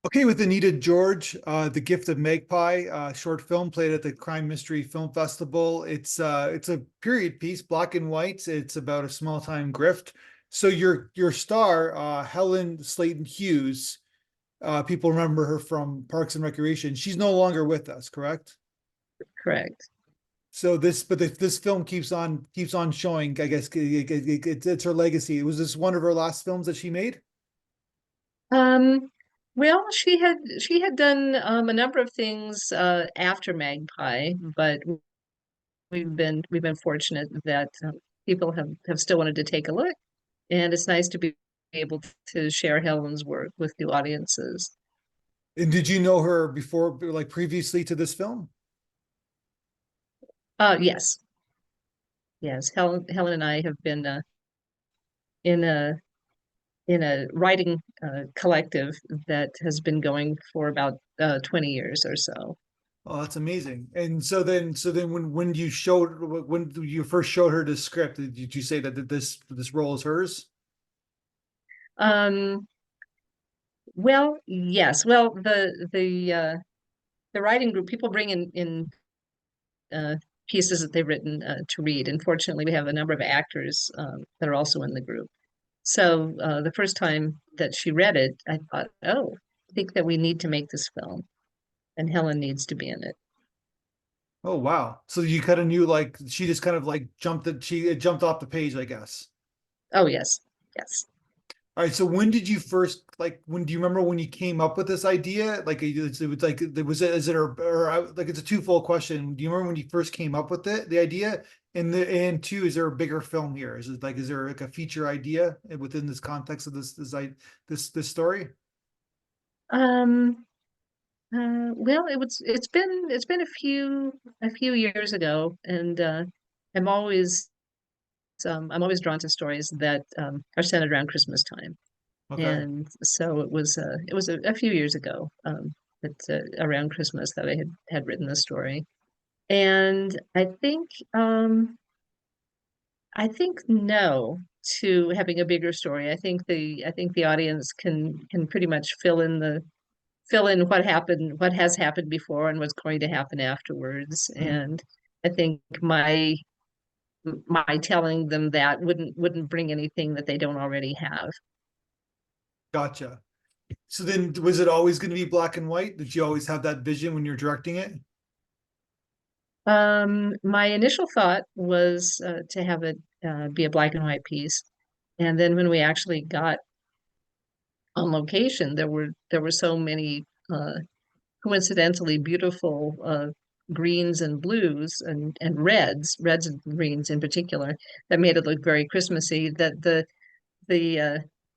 Okay, with Anita George, The Gift of Magpie, short film played at the Crime Mystery Film Festival. It's a period piece, black and white. It's about a small time grift. So your star, Helen Slayton Hughes, people remember her from Parks and Recreation. She's no longer with us, correct? Correct. So this film keeps on showing. I guess it's her legacy. Was this one of her last films that she made? Um, well, she had done a number of things after Magpie, but we've been fortunate that people have still wanted to take a look, and it's nice to be able to share Helen's work with new audiences. And did you know her before, like previously to this film? Yes, yes. Helen and I have been in a writing collective that has been going for about 20 years or so. Oh, that's amazing. And so then when you first showed her the script, did you say that this role is hers? Um, well, yes. Well, the writing group, people bring in uh, pieces that they've written to read. And fortunately, we have a number of actors that are also in the group. So the first time that she read it, I thought, oh, I think that we need to make this film, and Helen needs to be in it. Oh wow. So you kind of knew like she just kind of like it jumped off the page, I guess. Oh, yes, yes. All right. So when did you first when do you remember when you came up with this idea? Like it was like it was is it like it's a twofold question. Do you remember when you first came up with the idea? And two, is there a bigger film here? Is there like a feature idea within this context of this story? Um, well, it's been a few years ago, and I'm always drawn to stories that are centered around Christmas time. Okay. And so it was a few years ago, that around Christmas that I had written the story. And I think no to having a bigger story. I think the audience can pretty much fill in what has happened before and what's going to happen afterwards. Hmm. And I think my telling them that wouldn't bring anything that they don't already have. Gotcha. So then was it always going to be black and white? Did you always have that vision when you're directing it? My initial thought was to have it be a black and white piece, and then when we actually got on location, there were so many coincidentally beautiful greens and blues and reds and greens in particular, that made it look very Christmassy. That the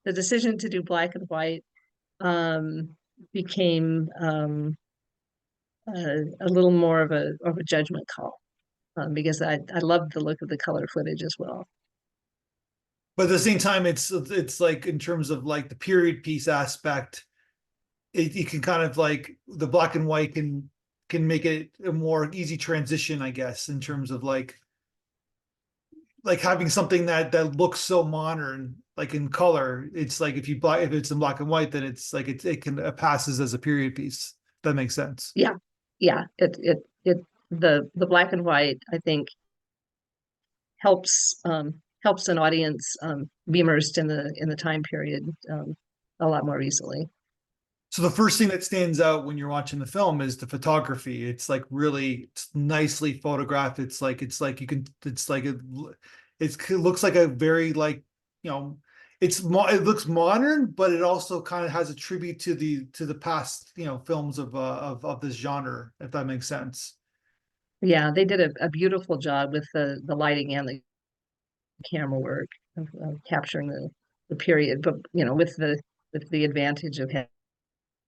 decision to do black and white um, became a little more of a judgment call, because I loved the look of the color footage as well. But at the same time, it's like in terms of like the period piece aspect, it can kind of like the black and white can make it a more easy transition, I guess, in terms of like having something that looks so modern, like in color. It's like if it's in black and white, then it's like it passes as a period piece. That makes sense. Yeah, yeah. The black and white, I think, helps an audience be immersed in the time period a lot more easily. So the first thing that stands out when you're watching the film is the photography. It's like really it's nicely photographed. It's like you can it's like it looks like a very like you know it looks modern, but it also kind of has a tribute to the past films of this genre, if that makes sense. Yeah, they did a beautiful job with the lighting and the camera work of capturing the period, but with the advantage of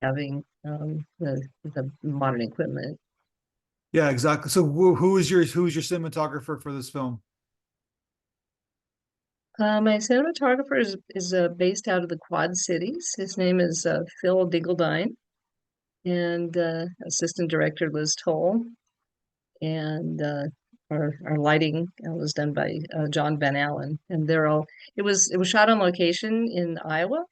having the modern equipment. Yeah, exactly. So who is your cinematographer for this film? My cinematographer is based out of the Quad Cities. His name is Phil Dingledine, and assistant director Liz Toll, and our lighting was done by John Van Allen. And they're all it was shot on location in Iowa,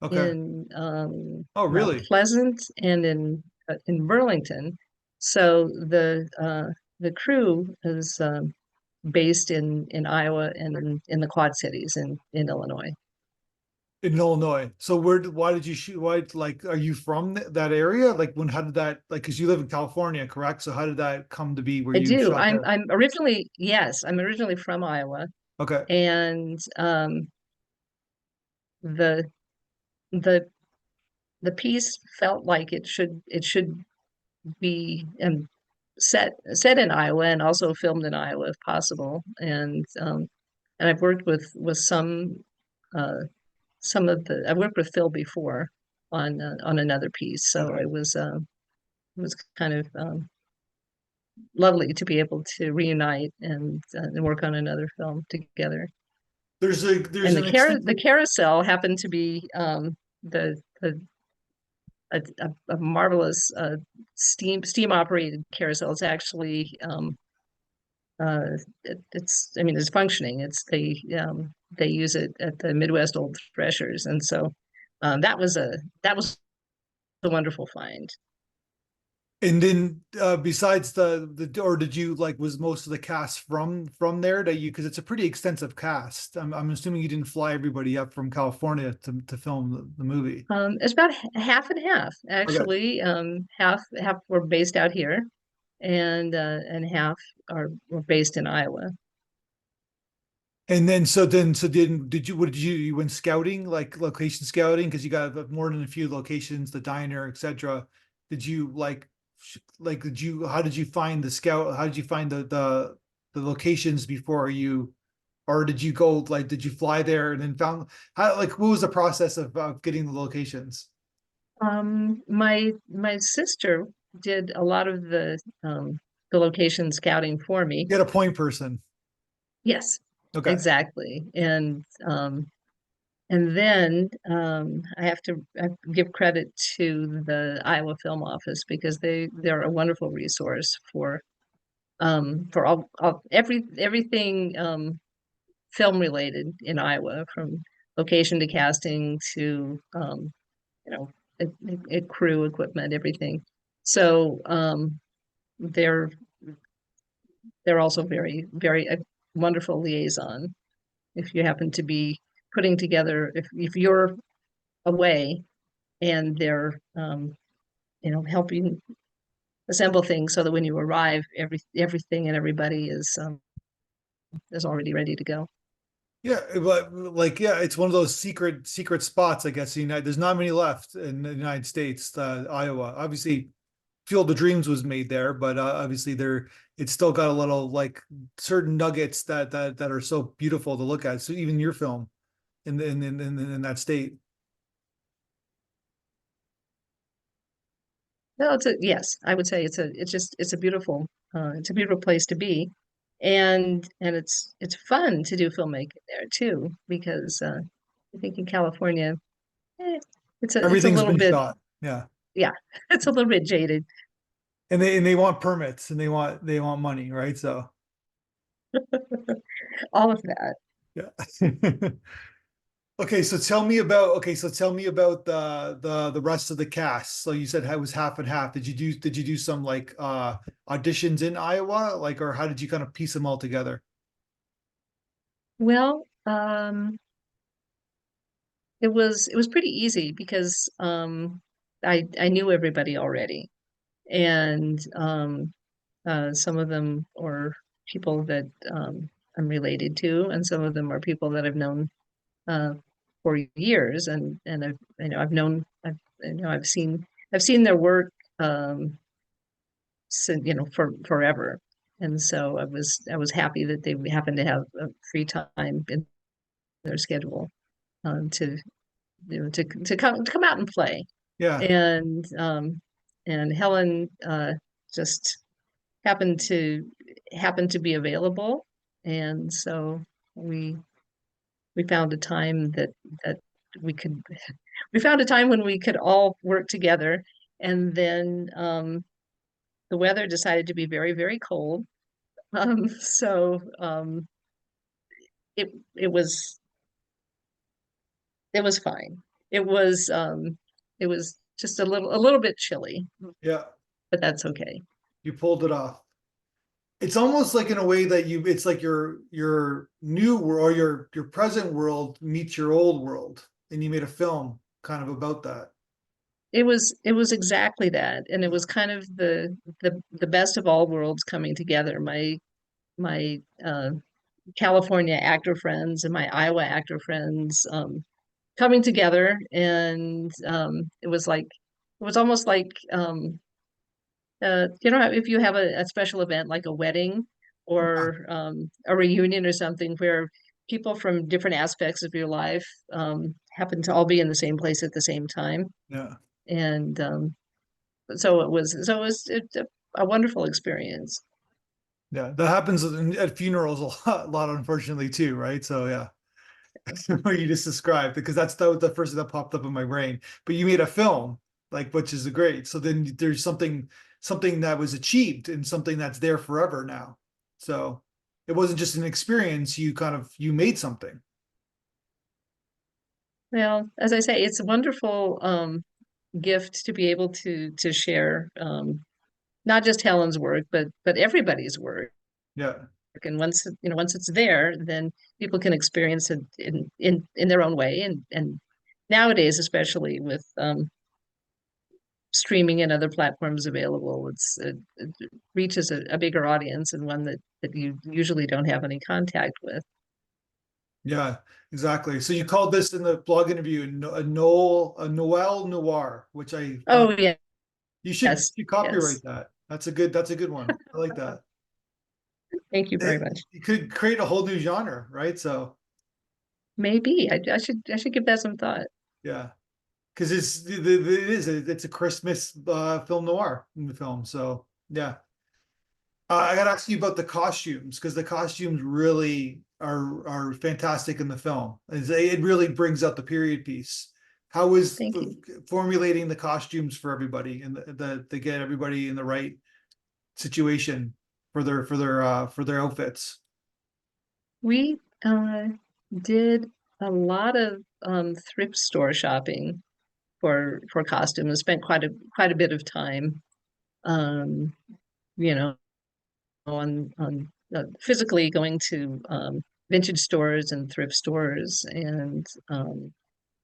Okay. in Oh, Mount really? Pleasant and in Burlington. So the crew is based in Iowa and in the Quad Cities in Illinois. In Illinois. So why did you shoot? Why, like, are you from that area? Like, how did that, like, because you live in California, correct? So how did that come to be where I you do. shot there? I'm originally, yes, I'm originally from Iowa, Okay. and the the the piece felt like it should be set in Iowa and also filmed in Iowa if possible. And I've worked with uh some of the I've worked with Phil before on another piece, so Okay. it was kind of lovely to be able to reunite and work on another film together. There's And an extent. the carousel happened to be the a marvelous steam operated carousel. It's actually it's I mean it's functioning. They use it at the Midwest Old Threshers, and so that was a wonderful find. And then besides the or did you like was most of the cast from there that you because it's a pretty extensive cast. I'm assuming you didn't fly everybody up from California to film the movie. It's about half and half Okay. actually. Half were based out here, and half were based in Iowa. And then did you what did you went scouting like location scouting because you got more than a few locations, the diner, etc. Did you like did you how did you find the scout? How did you find the locations before you or did you go like did you fly there and then found how like what was the process of getting the locations? My sister did a lot of the location scouting for me. Get a point person. Yes, Okay. exactly. And then I give credit to the Iowa Film Office because they're a wonderful resource for everything film related in Iowa, from location to casting to you know crew, equipment, everything. So they're they're also very a wonderful liaison if you happen to be putting together if you're away and they're helping assemble things so that when you arrive everything and everybody is already ready to go. Yeah, but like yeah, it's one of those secret spots, I guess. There's not many left in the United States, Iowa. Obviously, Field of Dreams was made there, but obviously it's still got a little like certain nuggets that are so beautiful to look at. So even your film in that state. No, yes, I would say it's a beautiful place to be, and it's fun to do filmmaking there too because I think in California eh, it's a Everything's little been bit, shot. Yeah. yeah, it's a little bit jaded. And they want permits and they want money, right? So All of that. yeah. Okay, so tell me about the rest of the cast. So you said it was half and half. Did you do some like auditions in Iowa? Like or how did you kind of piece them all together? Well, it was pretty easy because I knew everybody already, and some of them are people that I'm related to, and some of them are people that I've known uh, for years, and I've known I've seen their work since for forever, and so I was happy that they happened to have free time in their schedule to to come out and play, Yeah. and Helen just happened to happened to be available, and so we we found a time that we could we found a time when we could all work together, and then the weather decided to be very cold, so it it was it was fine. it was just a little bit chilly, Yeah, but that's okay. you pulled it off. It's almost like in a way that it's like your new world or your present world meets your old world, and you made a film kind of about that. It was exactly that, and it was kind of the best of all worlds coming together. My California actor friends and my Iowa actor friends coming together, and it was almost like you know, if you have a special event like a wedding Yeah, or a reunion or something where people from different aspects of your life happen to all be in the same place at the same time, yeah, and so it was a wonderful experience. yeah. That happens at funerals a lot, unfortunately, too, right? So yeah, what you just described, because that was the first thing that popped up in my brain. But you made a film, like, which is great. So then there's something that was achieved and something that's there forever now. So it wasn't just an experience, you made something. Well, as I say, it's a wonderful gift to be able to share not just Helen's work, but everybody's work. Yeah. And once you know, once it's there, then people can experience it in their own way. And nowadays, especially with streaming and other platforms available, it reaches a bigger audience and one that you usually don't have any contact with. Yeah, exactly. So you called this in the blog interview a Noel Noir, which I thought Oh yeah, you yes, should yes. copyright that. That's a good one. I like that. Thank you very much. You could create a whole new genre, right? So Maybe I should give that some thought. yeah, because it's a Christmas film noir in the film. So yeah, I got to ask you about the costumes because the costumes really are fantastic in the film. It really brings out the period piece. How was Thank you. formulating the costumes for everybody and to get everybody in the right situation for their outfits? We did a lot of thrift store shopping for costumes. Spent quite a bit of time, um, you know, on physically going to vintage stores and thrift stores, and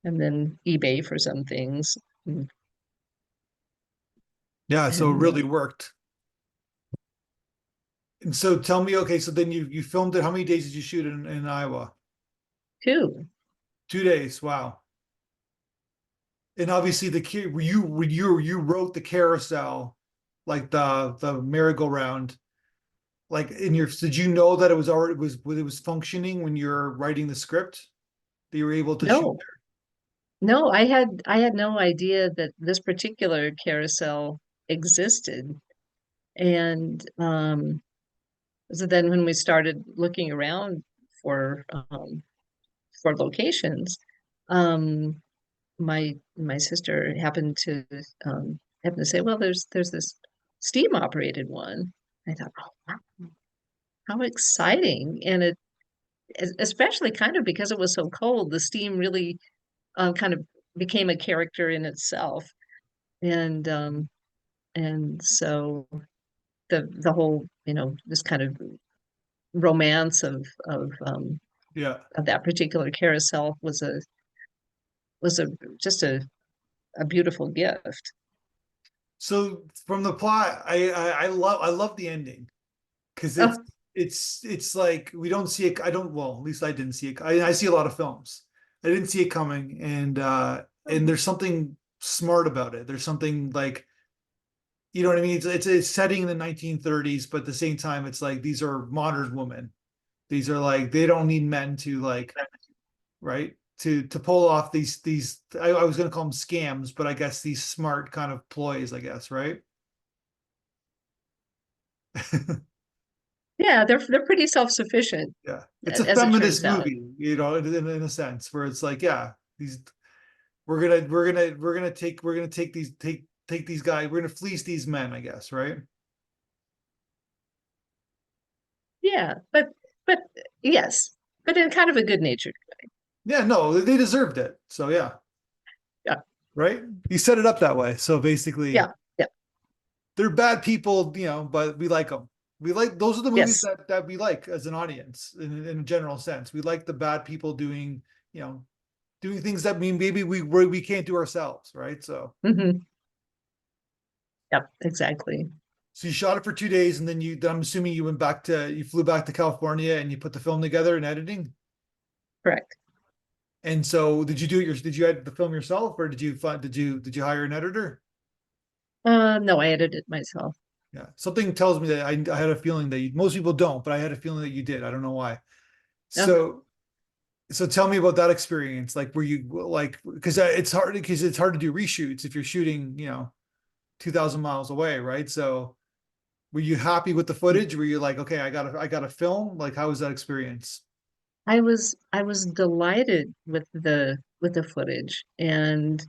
then eBay for some things. And, Yeah, so it and really worked. And so tell me, okay, so then you filmed it. How many days did you shoot in Iowa? two. 2 days. Wow. And obviously you wrote the carousel, like the merry-go-round, like in your did you know that it was functioning when you're writing the script that you were able to shoot No, no, I had no idea that this particular carousel existed. And so then when we started looking around for um, for locations, um, my sister happened to say, well, there's this steam operated one. I thought, oh, wow, how exciting! And especially kind of because it was so cold, the steam really kind of became a character in itself. And and so the whole, you know, this kind of romance yeah. of that particular carousel was a just a beautiful gift. So from the plot, I love the ending because Oh, it's like we don't see it. I don't, well, at least I didn't see it. I see a lot of films. I didn't see it coming, and there's something smart about it. There's something like, you know what I mean? It's setting in the 1930s, but at the same time, it's like these are modern women. These are like they don't need men to like, right, to pull off these I was gonna call them scams, but I guess these smart kind of ploys, I guess, right? yeah, they're pretty self-sufficient, Yeah, it's a as it feminist turns out. movie, you know, in a sense where it's like, yeah, these we're gonna take these guys, we're gonna fleece these men, I guess, right? Yeah, but yes, but in kind of a good-natured. Yeah, no, they deserved it. So yeah, right? He set it up that way. So basically, Yeah, yeah, they're bad people, but we like them. We like those are the movies yes. that we like as an audience in a general sense. We like the bad people doing, doing things that mean maybe we can't do ourselves, right? Hmm. Yep, exactly. So you shot it for 2 days, and then I'm assuming you flew back to California and you put the film together and editing. Correct. And so did you edit the film yourself, or did you hire an editor? No, I edited it myself. Yeah, something tells me that I had a feeling that most people don't, but I had a feeling that you did. I don't know why. No, So tell me about that experience. Like, were you like, because it's hard to do reshoots if you're shooting, 2,000 miles away, right? So were you happy with the footage? Were you like, okay, I gotta film? Like, how was that experience? I was delighted with the footage, and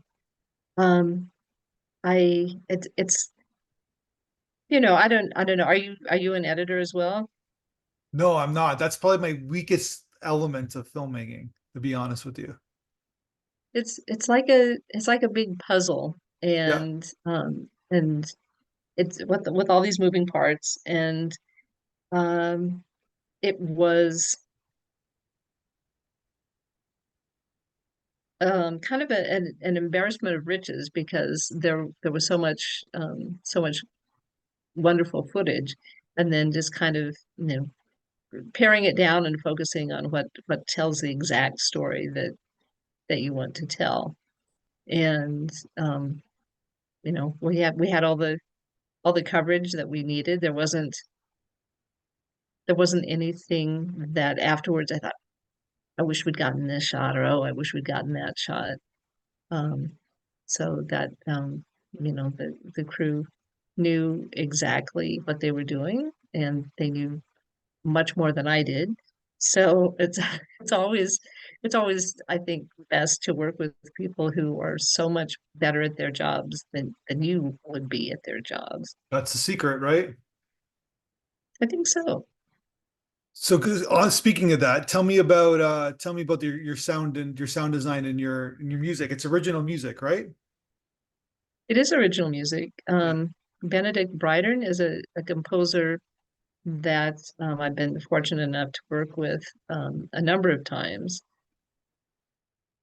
um it's I don't know. Are you an editor as well? No, I'm not. That's probably my weakest element of filmmaking, to be honest with you. It's like a big puzzle, Yeah, and it's with all these moving parts, and um it was kind of an embarrassment of riches because there was so much wonderful footage, and then just kind of paring it down and focusing on what tells the exact story that you want to tell. And we had all the coverage that we needed. There wasn't anything that afterwards I thought, I wish we'd gotten this shot, or oh, I wish we'd gotten that shot. Um, so that the crew knew exactly what they were doing, and they knew much more than I did. So it's always it's always, I think, best to work with people who are so much better at their jobs than you would be at their jobs. that's the secret, right? I think so. So, speaking of that, tell me about your sound and your sound design and your music. It's original music, right? It is original music. Yeah. Benedict Brydern is a composer that I've been fortunate enough to work with a number of times,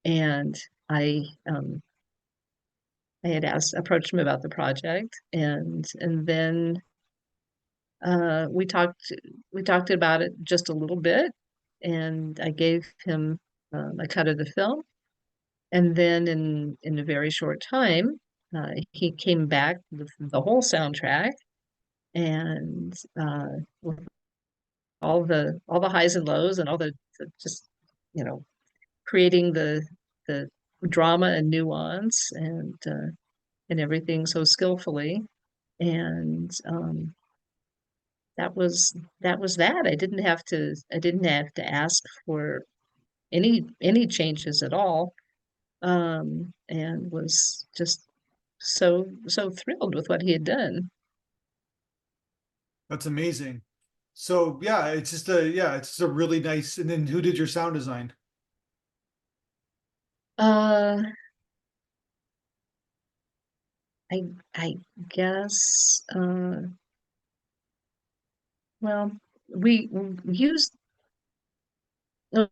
and I I had approached him about the project, and then we talked about it just a little bit, and I gave him a cut of the film, and then in a very short time, he came back with the whole soundtrack, and with all the highs and lows, and all the just you know creating the drama and nuance, and everything so skillfully. And that was that. I didn't have to ask for any changes at all, and was just so thrilled with what he had done. That's amazing. So it's just a really nice. And then who did your sound design? Uh, I I guess well, we used well,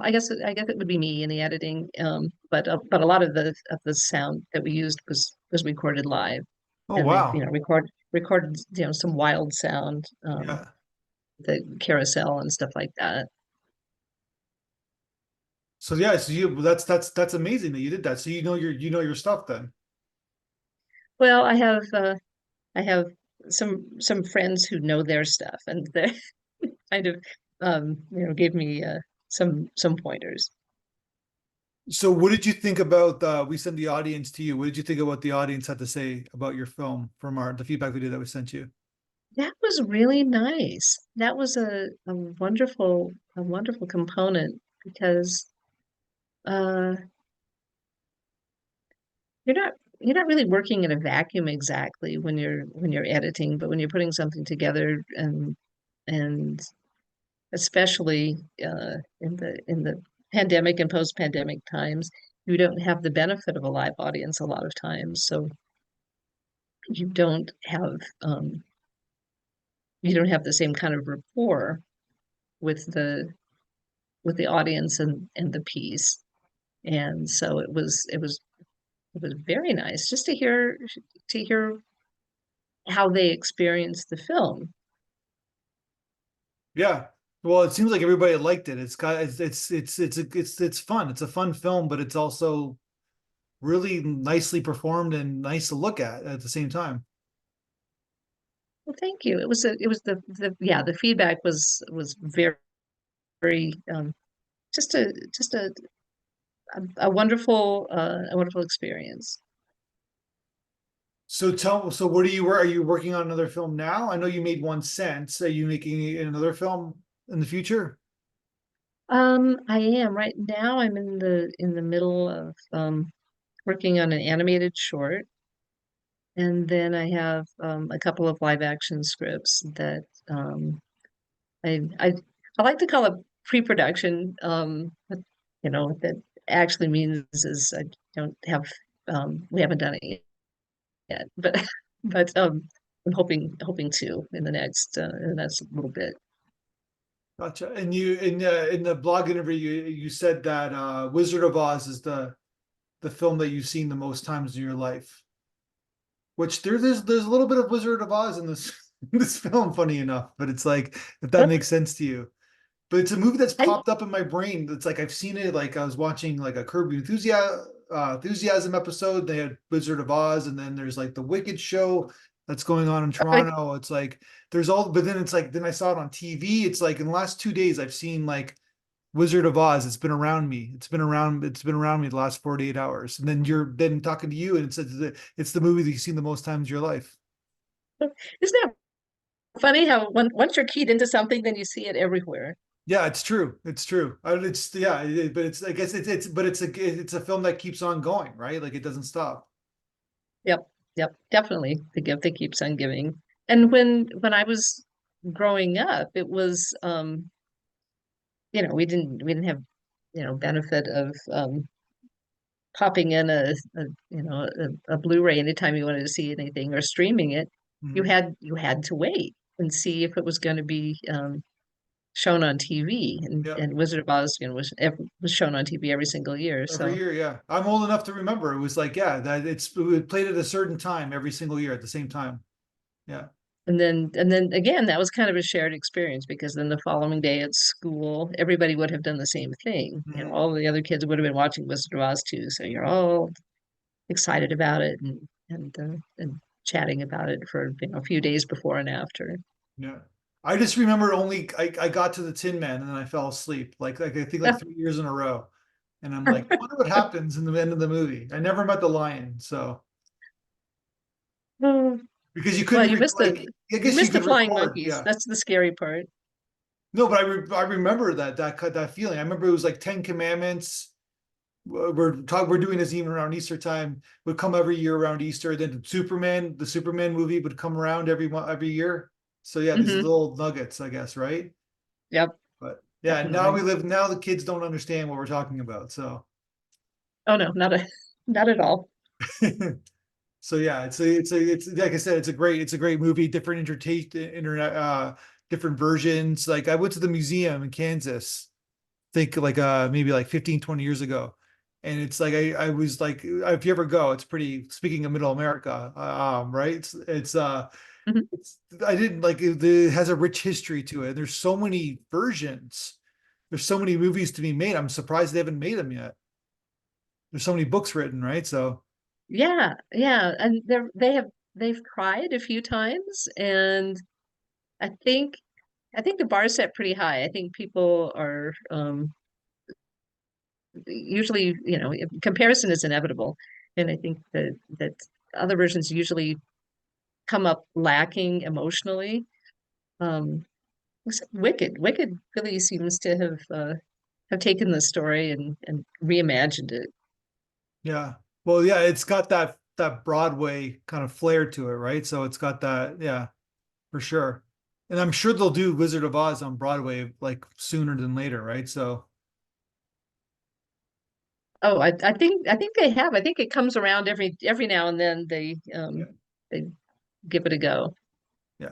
I guess it would be me in the editing, but a lot of the sound that we used was recorded live, Oh, and they wow. recorded some wild sound, Yeah. the carousel and stuff like that. So yeah, that's amazing that you did that. So you know your stuff then. Well, I have some friends who know their stuff, and they kind of gave me some pointers. So what did you think about we sent the audience to you? What did you think about the audience had to say about your film from the feedback video that we sent you? That was really nice. That was a wonderful component because uh you're not really working in a vacuum exactly when you're editing, but when you're putting something together, and especially in the pandemic and post-pandemic times, you don't have the benefit of a live audience a lot of times. So you don't have you don't have the same kind of rapport with the audience and the piece. And so it was very nice just to hear how they experienced the film. Yeah. Well, it seems like everybody liked it. It's fun. It's a fun film, but it's also really nicely performed and nice to look at the same time. Well, thank you. It was the yeah, the feedback was very, very just a wonderful experience. So what are you working on another film now? I know you made one since. Are you making another film in the future? I am right now. I'm in the middle of working on an animated short, and then I have a couple of live action scripts that I I I like to call it pre-production. But, you know, that actually means is I don't have we haven't done it yet, but but I'm hoping to in the next little bit. Gotcha. And you in the blog interview you said that Wizard of Oz is the film that you've seen the most times in your life. Which there's a little bit of Wizard of Oz in this this film, funny enough, but it's like if that makes sense to you. But it's a movie that's I popped up in my brain. It's like I've seen it. Like I was watching like a Curb Your Enthusiasm episode. They had Wizard of Oz, and then there's like the Wicked show that's going on in I Toronto. It's like there's all, but then it's like then I saw it on TV. It's like in the last 2 days I've seen like Wizard of Oz. It's been around me. It's been around me the last 48 hours. And then you're then talking to you, and it says that it's the movie that you've seen the most times in your life. Isn't that funny how once you're keyed into something, then you see it everywhere. Yeah, it's true. It's true. It's yeah, but it's I guess but it's a film that keeps on going, right? Like it doesn't stop. Yep, yep, definitely. The gift that keeps on giving. And when I was growing up, it was we didn't have benefit of popping in a Blu-ray anytime you wanted to see anything or streaming it. Mhm. You had to wait and see if it was going to be shown on TV. Yeah, And Wizard of Oz, was shown on TV every single year. every So year. Yeah, I'm old enough to remember. It was like yeah, that it played at a certain time every single year at the same time. Yeah. and then again, that was kind of a shared experience because then the following day at school, everybody would have done the same thing. You know, Mhm. all the other kids would have been watching Wizard of Oz too. So you're all excited about it and chatting about it for a few days before and after. Yeah. I just remember only I got to the Tin Man and then I fell asleep. Like I think like 3 years in a row. And I'm like, I wonder what happens in the end of the movie. I never met the lion, so Oh, because you well, couldn't like I you guess you missed the could flying record, monkeys. yeah. That's the scary part. No, but I remember that feeling. I remember it was like Ten Commandments. We're doing this even around Easter time. Would come every year around Easter. Then the Superman movie would come around every year. So yeah, these Hmm. little nuggets, I guess, right? Yep, But yeah, definitely. now the kids don't understand what we're talking about. So Oh no, not at all. so yeah, it's like I said, it's a great movie, different internet different versions. Like I went to the museum in Kansas, think like maybe like 15, 20 years ago. And it's like I was like if you ever go, it's pretty speaking of middle America, right? Mhm. It's I didn't like it has a rich history to it. There's so many versions. There's so many movies to be made. I'm surprised they haven't made them yet. There's so many books written, right? So Yeah, yeah, and they've tried a few times, and I think I think the bar is set pretty high. I think people are usually, comparison is inevitable, and I think that other versions usually come up lacking emotionally. Um, except Wicked really seems to have taken the story and reimagined it. yeah. Well, yeah, it's got that Broadway kind of flair to it, right? So it's got that, yeah, for sure. And I'm sure they'll do Wizard of Oz on Broadway like sooner than later, right? So Oh, I think they have. I think it comes around every now and then Yeah. they give it a go. Yeah.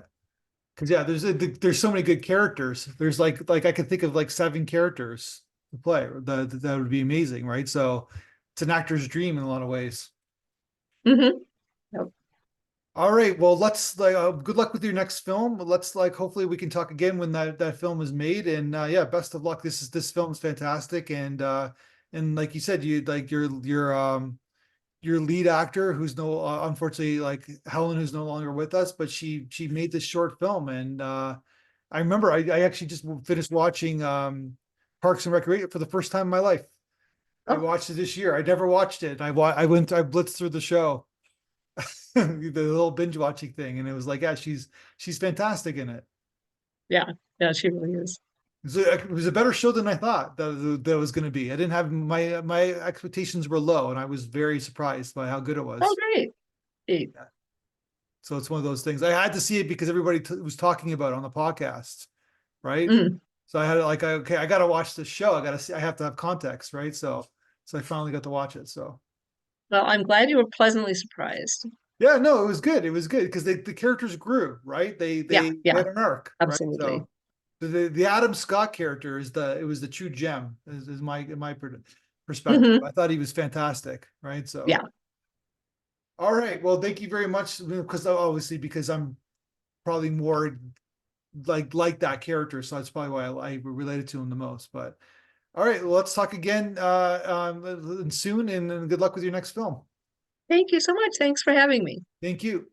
Because yeah, there's so many good characters. There's I could think of like 7 characters to play. That would be amazing, right? So it's an actor's dream in a lot of ways. Hmm. All right, well, let's good luck with your next film. Let's hopefully we can talk again when that film is made. And yeah, best of luck. This film is fantastic. And like you said, you like your lead actor who's no unfortunately like Helen who's no longer with us, but she made this short film. And I remember I actually just finished watching Parks and Recreation for the first time in my life. I Oh, watched it this year. I never watched it. I blitzed through the show, the little binge watching thing, and it was like, yeah, she's fantastic in it. yeah, yeah, she really is. It was a better show than I thought that was going to be. I didn't have my expectations were low, and I was very surprised by how good it Oh, was. great. Great. Yeah. So it's one of those things. I had to see it because everybody was talking about it on the podcast, right? Mm. So I had okay, I got to watch this show. I got to see. I have to have context, right? So I finally got to watch it. So Well, I'm glad you were pleasantly surprised. yeah, no, it was good. It was good because the characters grew, right? Yeah, They yeah, had an arc, right? absolutely. So the Adam Scott character it was the true gem is my perspective. Hmm. I thought he was fantastic, right? So Yeah. all right, well, thank you very much because obviously because I'm probably more like that character, so that's probably why I related to him the most. But all right, well, let's talk again soon, and good luck with your next film. Thank you so much. Thanks for having me. Thank you.